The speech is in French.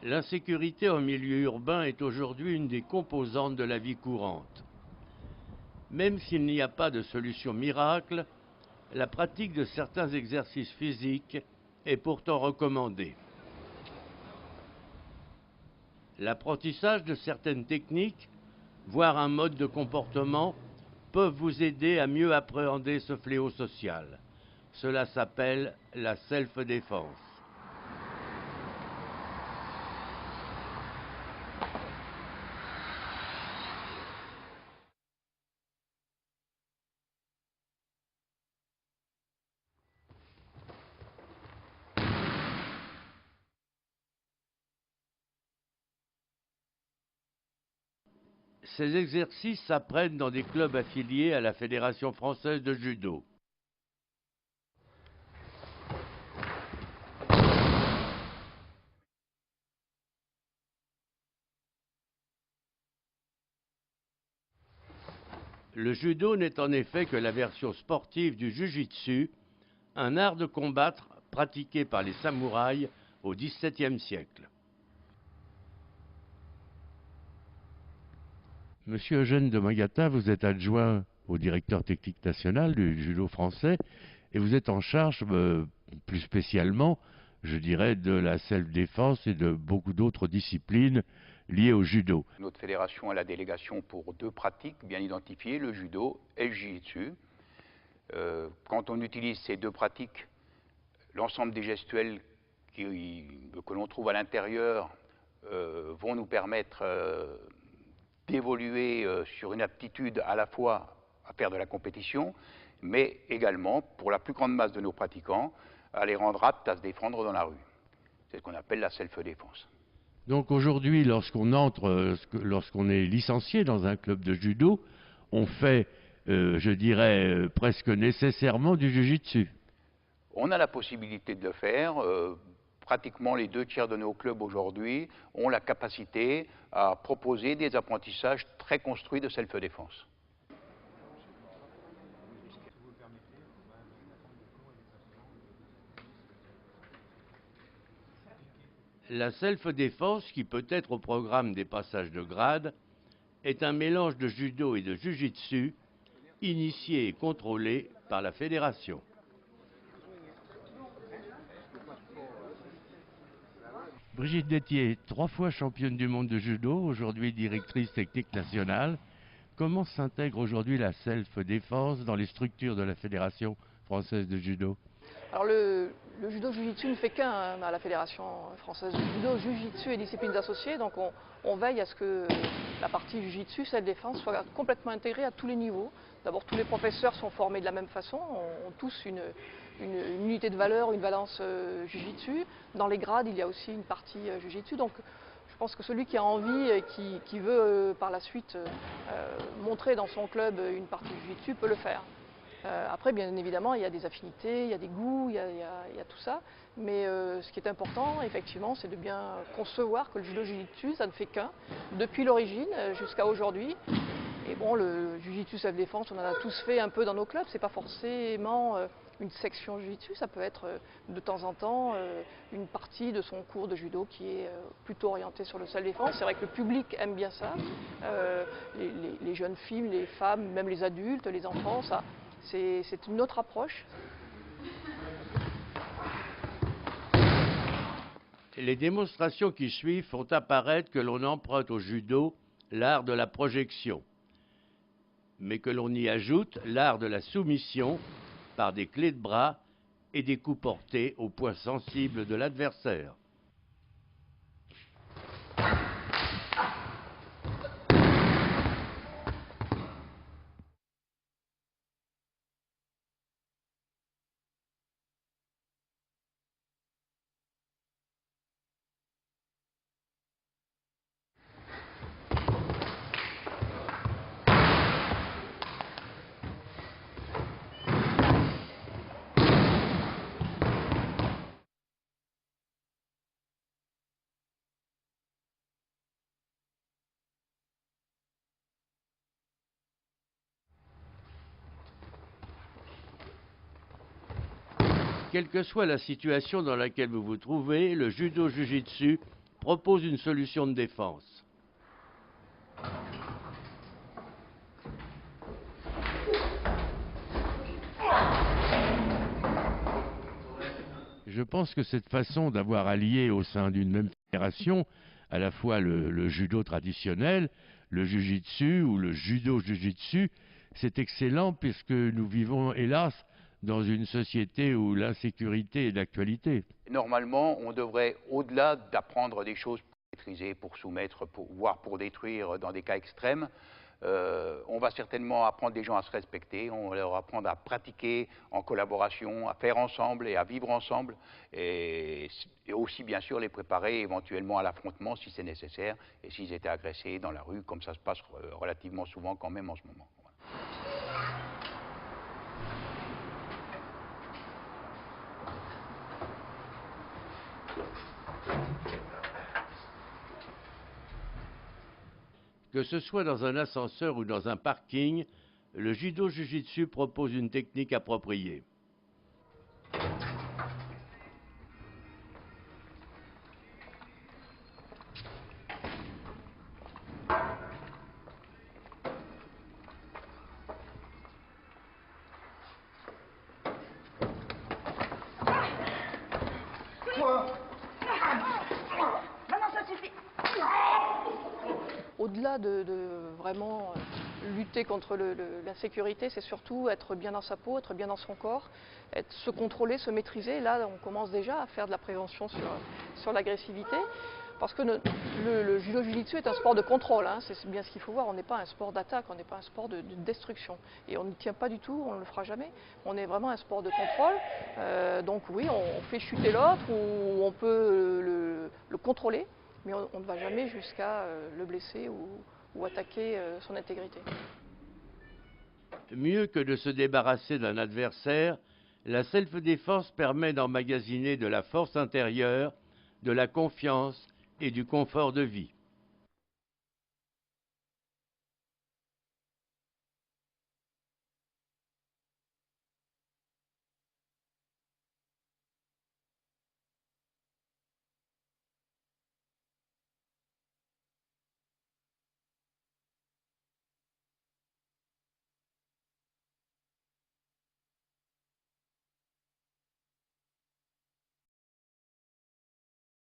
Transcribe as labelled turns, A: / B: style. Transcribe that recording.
A: L'insécurité en milieu urbain est aujourd'hui une des composantes de la vie courante. Même s'il n'y a pas de solution miracle, la pratique de certains exercices physiques est pourtant recommandée. L'apprentissage de certaines techniques, voire un mode de comportement, peuvent vous aider à mieux appréhender ce fléau social. Cela s'appelle la self-défense. Ces exercices s'apprennent dans des clubs affiliés à la Fédération française de judo. Le judo n'est en effet que la version sportive du jujitsu, un art de combattre pratiqué par les samouraïs au XVIIe siècle. Monsieur Eugène de Magata, vous êtes adjoint au directeur technique national du judo français et vous êtes en charge, plus spécialement, je dirais, de la self-défense et de beaucoup d'autres disciplines liées au judo.
B: Notre fédération a la délégation pour deux pratiques bien identifiées, le judo et le jiu-jitsu. Quand on utilise ces deux pratiques, l'ensemble des gestuels que l'on trouve à l'intérieur vont nous permettre d'évoluer sur une aptitude à la fois à faire de la compétition, mais également, pour la plus grande masse de nos pratiquants, à les rendre aptes à se défendre dans la rue. C'est ce qu'on appelle la self-défense.
A: Donc aujourd'hui, lorsqu'on est licencié dans un club de judo, on fait, je dirais, presque nécessairement du jiu-jitsu.
B: On a la possibilité de le faire. Pratiquement les 2/3 de nos clubs aujourd'hui ont la capacité à proposer des apprentissages très construits de self-défense.
A: La self-défense, qui peut être au programme des passages de grade, est un mélange de judo et de jujitsu, initié et contrôlé par la fédération. Brigitte Détier, 3 fois championne du monde de judo, aujourd'hui directrice technique nationale. Comment s'intègre aujourd'hui la self-défense dans les structures de la Fédération française de judo?
C: Alors le judo jiu-jitsu ne fait qu'un à la Fédération française de judo. Jiu-jitsu et disciplines associées, donc on veille à ce que la partie jiu-jitsu, self-défense, soit complètement intégrée à tous les niveaux. D'abord, tous les professeurs sont formés de la même façon, ont tous une unité de valeur, une valence jiu-jitsu. Dans les grades, il y a aussi une partie jiu-jitsu. Donc je pense que celui qui a envie et qui veut par la suite montrer dans son club une partie jiu-jitsu peut le faire. Après, bien évidemment, il y a des affinités, il y a des goûts, il y a tout ça. Mais ce qui est important, effectivement, c'est de bien concevoir que le judo jiu-jitsu, ça ne fait qu'un, depuis l'origine jusqu'à aujourd'hui. Et bon, le jiu-jitsu self-défense, on en a tous fait un peu dans nos clubs. C'est pas forcément une section jiu-jitsu, ça peut être de temps en temps une partie de son cours de judo qui est plutôt orientée sur le self-défense. C'est vrai que le public aime bien ça. Les jeunes filles, les femmes, même les adultes, les enfants, ça. C'est une autre approche.
A: Les démonstrations qui suivent font apparaître que l'on emprunte au judo l'art de la projection, mais que l'on y ajoute l'art de la soumission par des clés de bras et des coups portés aux points sensibles de l'adversaire. Quelle que soit la situation dans laquelle vous vous trouvez, le judo-jujitsu propose une solution de défense. Je pense que cette façon d'avoir allié au sein d'une même fédération à la fois le judo traditionnel, le jujitsu ou le judo-jujitsu, c'est excellent puisque nous vivons, hélas, dans une société où l'insécurité est d'actualité.
B: Normalement, on devrait, au-delà d'apprendre des choses pour maîtriser, pour soumettre, voire pour détruire dans des cas extrêmes, on va certainement apprendre des gens à se respecter, on va leur apprendre à pratiquer en collaboration, à faire ensemble et à vivre ensemble, et aussi bien sûr les préparer éventuellement à l'affrontement si c'est nécessaire, et s'ils étaient agressés dans la rue, comme ça se passe relativement souvent quand même en ce moment.
A: Que ce soit dans un ascenseur ou dans un parking, le judo-jujitsu propose une technique appropriée.
C: Au-delà de vraiment lutter contre l'insécurité, c'est surtout être bien dans sa peau, être bien dans son corps, se contrôler, se maîtriser. Là, on commence déjà à faire de la prévention sur l'agressivité. Parce que le judo-jujitsu est un sport de contrôle, hein, c'est bien ce qu'il faut voir. On n'est pas un sport d'attaque, on n'est pas un sport de destruction. Et on n'y tient pas du tout, on ne le fera jamais. On est vraiment un sport de contrôle. Donc oui, on fait chuter l'autre ou on peut le contrôler, mais on ne va jamais jusqu'à le blesser ou attaquer son intégrité.
A: Mieux que de se débarrasser d'un adversaire, la self-défense permet d'emmagasiner de la force intérieure, de la confiance et du confort de vie.